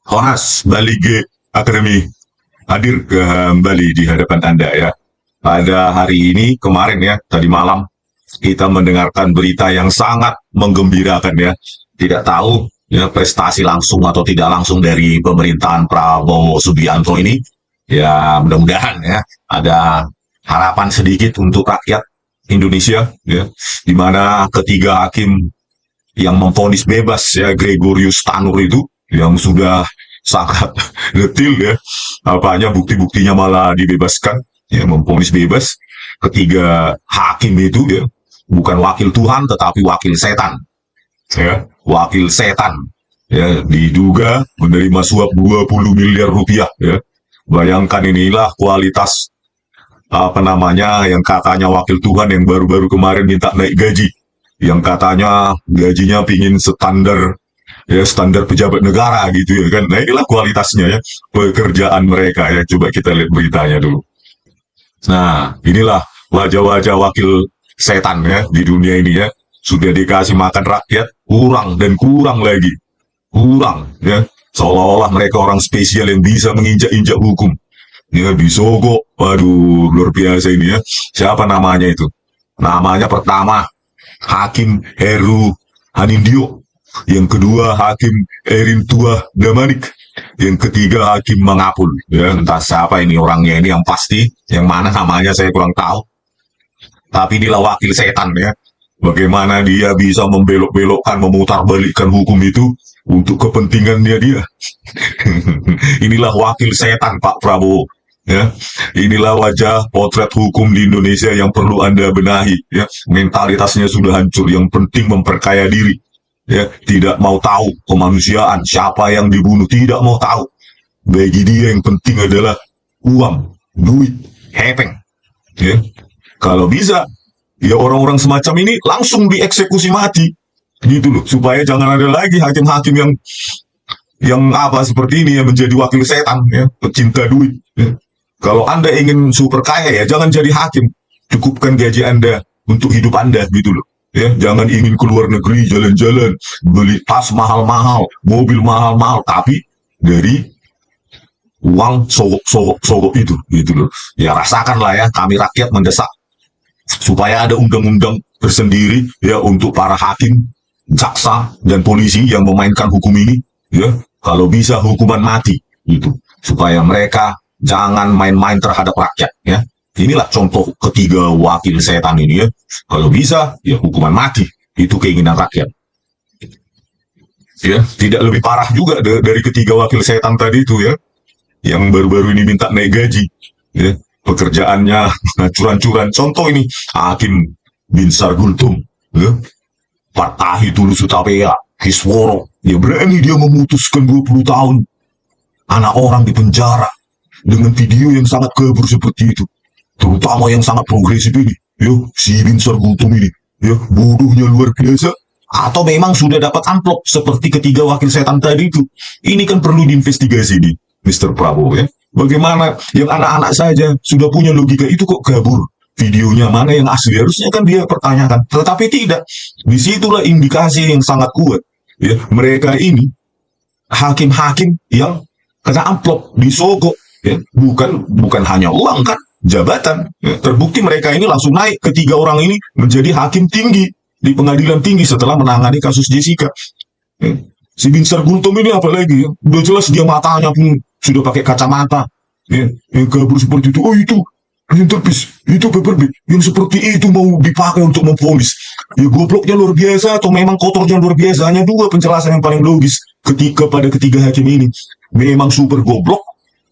Horas Balige Academy hadir kembali di hadapan Anda ya. Pada hari ini, kemarin ya, tadi malam, kita mendengarkan berita yang sangat menggembirakan ya. Tidak tahu ya prestasi langsung atau tidak langsung dari pemerintahan Prabowo Subianto ini. Ya mudah-mudahan ya ada harapan sedikit untuk rakyat Indonesia ya, di mana ketiga hakim yang memvonis bebas ya Gregorius Tanur itu yang sudah sangat detil ya apanya bukti-buktinya malah dibebaskan ya memvonis bebas ketiga hakim itu ya bukan wakil Tuhan tetapi wakil setan ya wakil setan ya diduga menerima suap 20 miliar rupiah ya bayangkan inilah kualitas apa namanya yang katanya wakil Tuhan yang baru-baru kemarin minta naik gaji yang katanya gajinya pingin standar ya standar pejabat negara gitu ya kan. Nah inilah kualitasnya ya pekerjaan mereka ya. Coba kita lihat beritanya dulu. Nah inilah wajah-wajah wakil setan ya di dunia ini ya. Sudah dikasih makan rakyat kurang dan kurang lagi. Kurang ya. Seolah-olah mereka orang spesial yang bisa menginjak-injak hukum. Ya disogok. Waduh luar biasa ini ya. Siapa namanya itu? Namanya pertama Hakim Heru Hanindyo, yang kedua Hakim Erin Tua Damanik, yang ketiga Hakim Mangapul. Ya, entah siapa ini orangnya ini yang pasti, yang mana namanya saya kurang tahu. Tapi inilah wakil setan ya. Bagaimana dia bisa membelok-belokkan, memutarbalikkan hukum itu untuk kepentingannya dia. Inilah wakil setan Pak Prabowo. Ya, inilah wajah potret hukum di Indonesia yang perlu Anda benahi. Ya, mentalitasnya sudah hancur. Yang penting memperkaya diri. Ya, tidak mau tahu kemanusiaan, siapa yang dibunuh, tidak mau tahu. Bagi dia yang penting adalah uang, duit, hepeng. Ya, kalau bisa, ya orang-orang semacam ini langsung dieksekusi mati, gitu loh. Supaya jangan ada lagi hakim-hakim yang apa seperti ini yang menjadi wakil setan, ya, pecinta duit. Ya. Kalau Anda ingin super kaya ya jangan jadi hakim. Cukupkan gaji Anda untuk hidup Anda gitu loh. Ya, jangan ingin keluar negeri jalan-jalan, beli tas mahal-mahal, mobil mahal-mahal, tapi dari uang sogok itu gitu loh. Ya rasakanlah ya kami rakyat mendesak supaya ada undang-undang tersendiri ya untuk para hakim, jaksa dan polisi yang memainkan hukum ini ya. Kalau bisa hukuman mati itu supaya mereka jangan main-main terhadap rakyat ya. Inilah contoh ketiga wakil setan ini ya. Kalau bisa ya hukuman mati. Itu keinginan rakyat. Ya, tidak lebih parah juga dari ketiga wakil setan tadi itu ya. Yang baru-baru ini minta naik gaji. Ya, pekerjaannya curan-curan. Contoh ini Hakim Binsar Gultum ya. Partahi Tulus Utapea Kisworo. Ya berani dia memutuskan 20 tahun anak orang di penjara dengan video yang sangat kabur seperti itu, terutama yang sangat progresif ini, yo si Binsar Gultom ini, yo bodohnya luar biasa. Atau memang sudah dapat amplop seperti ketiga wakil setan tadi itu? Ini kan perlu diinvestigasi nih, Mr. Prabowo ya. Bagaimana yang anak-anak saja sudah punya logika itu kok kabur? Videonya mana yang asli? Harusnya kan dia pertanyakan, tetapi tidak. Disitulah indikasi yang sangat kuat. Ya, mereka ini hakim-hakim yang kena amplop, disogok. Ya, bukan hanya uang kan, jabatan. Ya, terbukti mereka ini langsung naik ketiga orang ini menjadi hakim tinggi di pengadilan tinggi setelah menangani kasus Jessica. Ya, si Binsar Gultom ini apalagi, ya, udah jelas dia matanya pun sudah pakai kacamata. Ya, yang kabur seperti itu, oh itu interpis, itu paper bag, yang seperti itu mau dipakai untuk memvonis. Ya gobloknya luar biasa atau memang kotornya luar biasa. Hanya dua penjelasan yang paling logis ketika pada ketiga hakim ini. Memang super goblok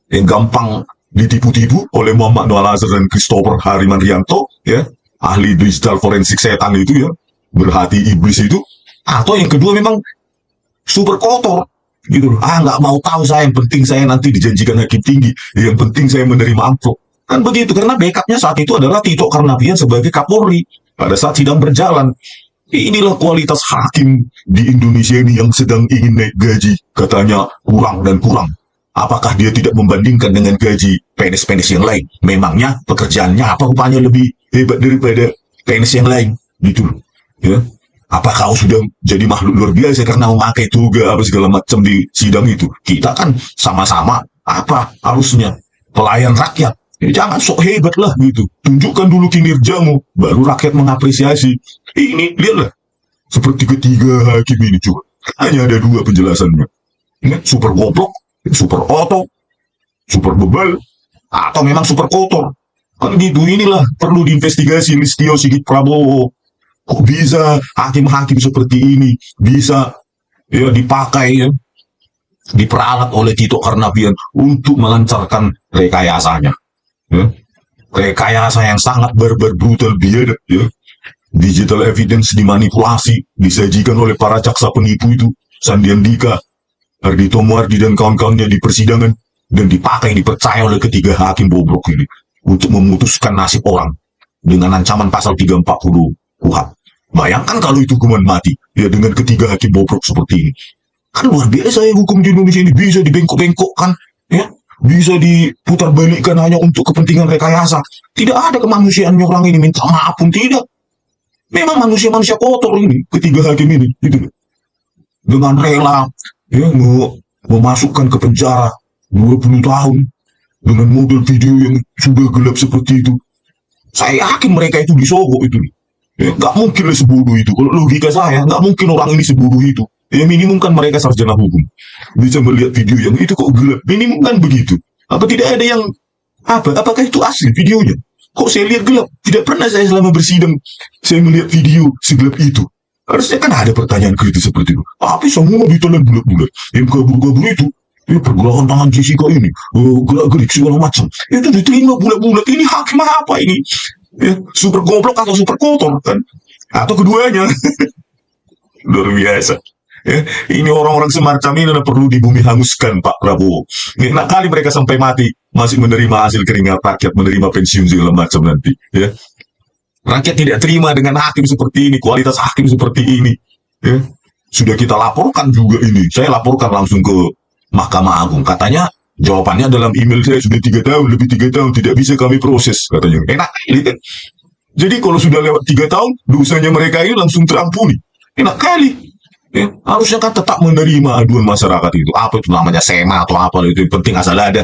yang gampang ditipu-tipu oleh Muhammad Noah Lazar dan Christopher Harimanrianto ya, ahli digital forensik setan itu ya, berhati iblis itu. Atau yang kedua memang super kotor gitu loh. Nggak mau tahu saya, yang penting saya nanti dijanjikan hakim tinggi, yang penting saya menerima amplop. Kan begitu, karena backupnya saat itu adalah Tito Karnavian sebagai Kapolri pada saat sidang berjalan. Inilah kualitas hakim di Indonesia ini yang sedang ingin naik gaji, katanya kurang dan kurang. Apakah dia tidak membandingkan dengan gaji PNS-PNS yang lain? Memangnya pekerjaannya apa rupanya lebih hebat daripada PNS yang lain? Gitu ya. Apa kau sudah jadi makhluk luar biasa karena memakai toga apa segala macam di sidang itu? Kita kan sama-sama apa harusnya pelayan rakyat. Jangan sok hebat lah gitu. Tunjukkan dulu kinerjamu, baru rakyat mengapresiasi. Ini lihatlah, seperti ketiga hakim ini juga. Hanya ada dua penjelasannya. Super goblok, super otot, super bebal, atau memang super kotor. Kan gitu, inilah perlu diinvestigasi Listio Sigit Prabowo. Kok bisa hakim-hakim seperti ini bisa ya dipakai ya, diperalat oleh Tito Karnavian untuk melancarkan rekayasanya. Ya. Rekayasa yang sangat barbar, brutal, biadab ya. Digital evidence dimanipulasi, disajikan oleh para jaksa penipu itu, Sandi Andika, Ardhito Muardi dan kawan-kawannya di persidangan, dan dipakai, dipercaya oleh ketiga hakim bobrok ini untuk memutuskan nasib orang dengan ancaman pasal 340 KUHP. Bayangkan kalau itu hukuman mati ya dengan ketiga hakim bobrok seperti ini. Kan luar biasa ya hukum di Indonesia ini, bisa dibengkok-bengkokkan ya, bisa diputar balikkan hanya untuk kepentingan rekayasa. Tidak ada kemanusiaannya orang ini, minta maaf pun tidak. Memang manusia-manusia kotor ini, ketiga hakim ini, gitu. Dengan rela ya memasukkan ke penjara 20 tahun dengan model video yang sudah gelap seperti itu. Saya yakin mereka itu disogok itu. Ya, nggak mungkin lah sebodoh itu. Kalau logika saya, nggak mungkin orang ini sebodoh itu. Ya minimum kan mereka sarjana hukum. Bisa melihat video yang itu kok gelap. Minimum kan begitu. Apa tidak ada yang apakah itu asli videonya? Kok saya lihat gelap? Tidak pernah saya selama bersidang saya melihat video segelap itu. Harusnya kan ada pertanyaan kritis seperti itu. Tapi semua ditelan bulat-bulat. Yang kabur-kabur itu, ya pergerakan tangan Jessica ini, gerak-gerik segala macam. Itu diterima bulat-bulat. Ini hakim apa ini? Ya, super goblok atau super kotor kan? Atau keduanya. Luar biasa. Ya, ini orang-orang semacam ini perlu di bumi hanguskan Pak Prabowo. Enak kali mereka sampai mati masih menerima hasil keringat rakyat, menerima pensiun segala macam nanti. Ya. Rakyat tidak terima dengan hakim seperti ini, kualitas hakim seperti ini. Ya. Sudah kita laporkan juga ini. Saya laporkan langsung ke Mahkamah Agung. Katanya jawabannya dalam email saya sudah 3 tahun, lebih 3 tahun tidak bisa kami proses katanya. Enak kali kan? Jadi kalau sudah lewat 3 tahun, dosanya mereka ini langsung terampuni. Enak kali. Ya, harusnya kan tetap menerima aduan masyarakat itu. Apa itu namanya SEMA atau apa itu, yang penting asal ada.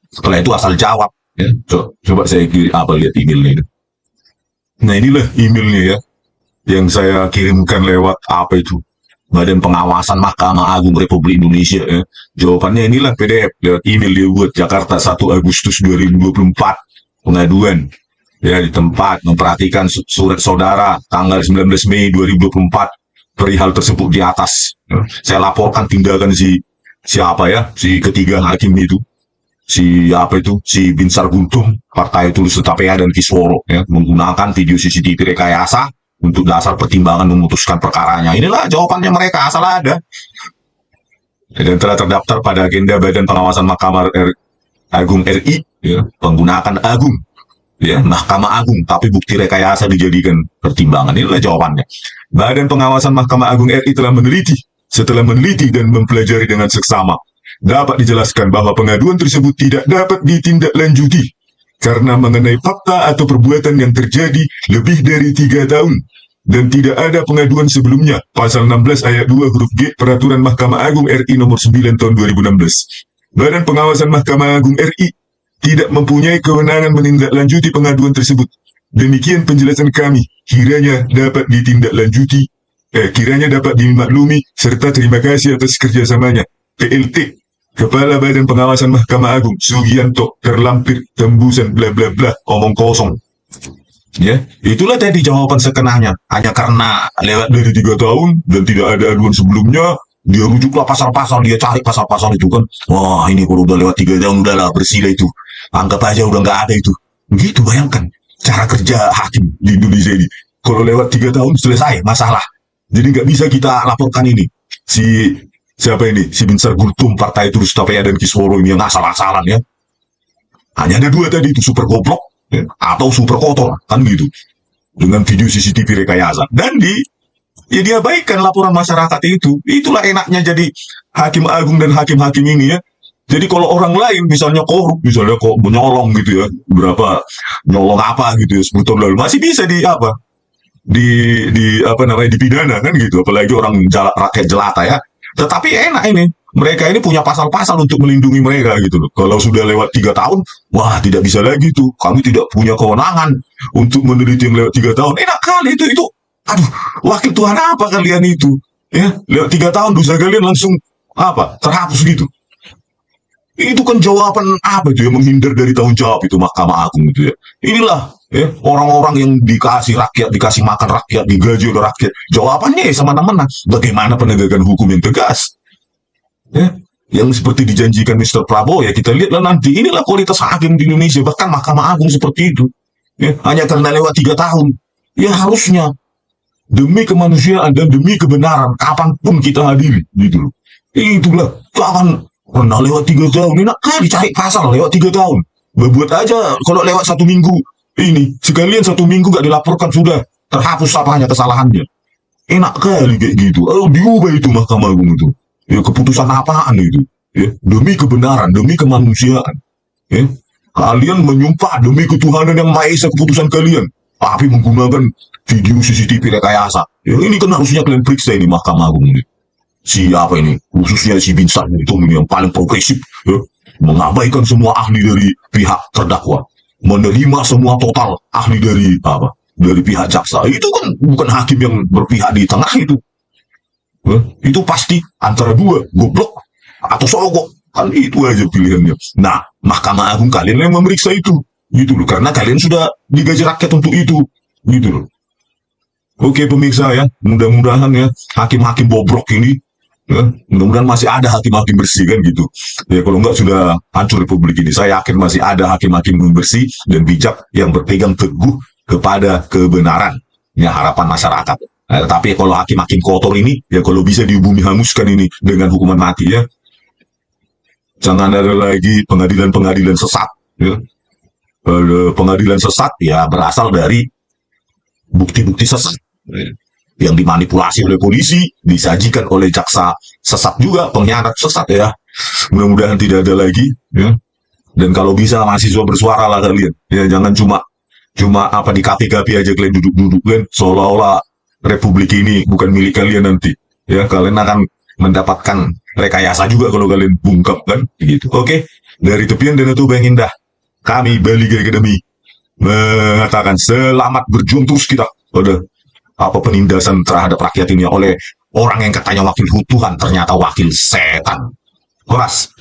Setelah itu asal jawab. Ya. Coba saya lihat emailnya itu. Nah inilah emailnya ya, yang saya kirimkan lewat apa itu, Badan Pengawasan Mahkamah Agung Republik Indonesia. Ya. Jawabannya inilah PDF lewat email dia buat Jakarta 1 Agustus 2024. Pengaduan ya di tempat memperhatikan surat saudara tanggal 19 Mei 2024 perihal tersebut di atas. Ya. Saya laporkan tindakan siapa ya, si ketiga hakim itu. Si Binsar Guntung, Partai Tulus Tetapea dan Kisworo ya, menggunakan video CCTV rekayasa untuk dasar pertimbangan memutuskan perkaranya. Inilah jawabannya mereka asal ada. Dan telah terdaftar pada agenda Badan Pengawasan Mahkamah Agung RI ya, menggunakan Agung ya, Mahkamah Agung, tapi bukti rekayasa dijadikan pertimbangan. Inilah jawabannya. Badan Pengawasan Mahkamah Agung RI telah meneliti. Setelah meneliti dan mempelajari dengan seksama, dapat dijelaskan bahwa pengaduan tersebut tidak dapat ditindaklanjuti karena mengenai fakta atau perbuatan yang terjadi lebih dari 3 tahun dan tidak ada pengaduan sebelumnya. Pasal 16 ayat 2 huruf G Peraturan Mahkamah Agung RI nomor 9 tahun 2016. Badan Pengawasan Mahkamah Agung RI tidak mempunyai kewenangan menindaklanjuti pengaduan tersebut. Demikian penjelasan kami, kiranya dapat dimaklumi serta terima kasih atas kerjasamanya. PLT Kepala Badan Pengawasan Mahkamah Agung Sugianto terlampir tembusan bla bla bla, omong kosong. Ya, itulah tadi jawaban sekenanya. Hanya karena lewat dari 3 tahun dan tidak ada aduan sebelumnya, dia rujuklah pasal-pasal, dia cari pasal-pasal itu kan. Wah, ini kalau udah lewat 3 tahun udahlah bersih lah itu. Anggap aja udah nggak ada itu. Begitu bayangkan cara kerja hakim di Indonesia ini. Kalau lewat 3 tahun selesai masalah. Jadi nggak bisa kita laporkan ini. Siapa ini? Si Binsar Guntung, Partai Tulus Tetapea dan Kisworo ini yang asal-asalan ya. Hanya ada 2 tadi, itu super goblok ya, atau super kotor, kan gitu. Dengan video CCTV rekayasa. Dan diabaikan laporan masyarakat itu. Itulah enaknya jadi hakim agung dan hakim-hakim ini ya. Jadi kalau orang lain misalnya korup, misalnya kok menyolong gitu ya, berapa nyolong apa gitu ya, 10 tahun lalu, masih bisa di apa namanya dipidana kan gitu, apalagi orang rakyat jelata ya. Tetapi enak ini, mereka ini punya pasal-pasal untuk melindungi mereka gitu loh. Kalau sudah lewat 3 tahun, wah tidak bisa lagi tuh, kami tidak punya kewenangan untuk meneliti yang lewat 3 tahun. Enak kali itu, aduh, wakil Tuhan apa kalian itu? Ya, lewat 3 tahun dosa kalian langsung apa terhapus gitu. Itu kan jawaban apa itu ya, menghindar dari tanggung jawab itu Mahkamah Agung itu ya. Inilah ya orang-orang yang dikasih rakyat, dikasih makan rakyat, digaji oleh rakyat. Jawabannya ya semena-mena. Bagaimana penegakan hukum yang tegas? Ya, yang seperti dijanjikan Mr. Prabowo ya kita lihatlah nanti. Inilah kualitas hakim di Indonesia, bahkan Mahkamah Agung seperti itu. Ya, hanya karena lewat 3 tahun. Ya harusnya demi kemanusiaan dan demi kebenaran kapanpun kita hadiri gitu loh. Itulah jangan pernah lewat 3 tahun ini dicari pasal lewat 3 tahun. Berbuat aja kalau lewat 1 minggu ini sekalian 1 minggu gak dilaporkan sudah terhapus apanya kesalahannya. Enak kali kayak gitu. Diubah itu Mahkamah Agung itu. Ya keputusan apaan itu? Ya demi kebenaran, demi kemanusiaan. Ya kalian menyumpah demi ketuhanan yang Maha Esa keputusan kalian, tapi menggunakan video CCTV rekayasa. Ya ini kan harusnya kalian periksa ini Mahkamah Agung ini. Siapa ini? Khususnya si Vincent itu yang paling progresif, ya, mengabaikan semua ahli dari pihak terdakwa, menerima semua total ahli dari apa? Dari pihak jaksa. Itu kan bukan hakim yang berpihak di tengah itu. Ya, itu pasti antara dua, goblok atau sogok. Kan itu aja pilihannya. Nah, Mahkamah Agung kalian yang memeriksa itu. Gitu loh, karena kalian sudah digaji rakyat untuk itu. Gitu loh. Oke pemirsa ya, mudah-mudahan ya hakim-hakim bobrok ini ya, mudah-mudahan masih ada hakim-hakim bersih kan gitu. Ya kalau enggak sudah hancur republik ini. Saya yakin masih ada hakim-hakim bersih dan bijak yang berpegang teguh kepada kebenaran. Ya harapan masyarakat. Tapi kalau hakim-hakim kotor ini, ya kalau bisa dihubungi hanguskan ini dengan hukuman mati ya. Jangan ada lagi pengadilan-pengadilan sesat. Ya. Pengadilan sesat ya berasal dari bukti-bukti sesat yang dimanipulasi oleh polisi, disajikan oleh jaksa sesat juga, pengkhianat sesat ya. Mudah-mudahan tidak ada lagi ya. Dan kalau bisa mahasiswa bersuara lah kalian. Ya jangan cuma apa di kafe-kafe aja kalian duduk-duduk kan seolah-olah republik ini bukan milik kalian nanti. Ya kalian akan mendapatkan rekayasa juga kalau kalian bungkap kan gitu. Oke, dari tepian Danau Toba yang indah, kami Bali Academy mengatakan selamat berjuang terus kita pada apa penindasan terhadap rakyat ini oleh orang yang katanya wakil Tuhan ternyata wakil setan. Keras.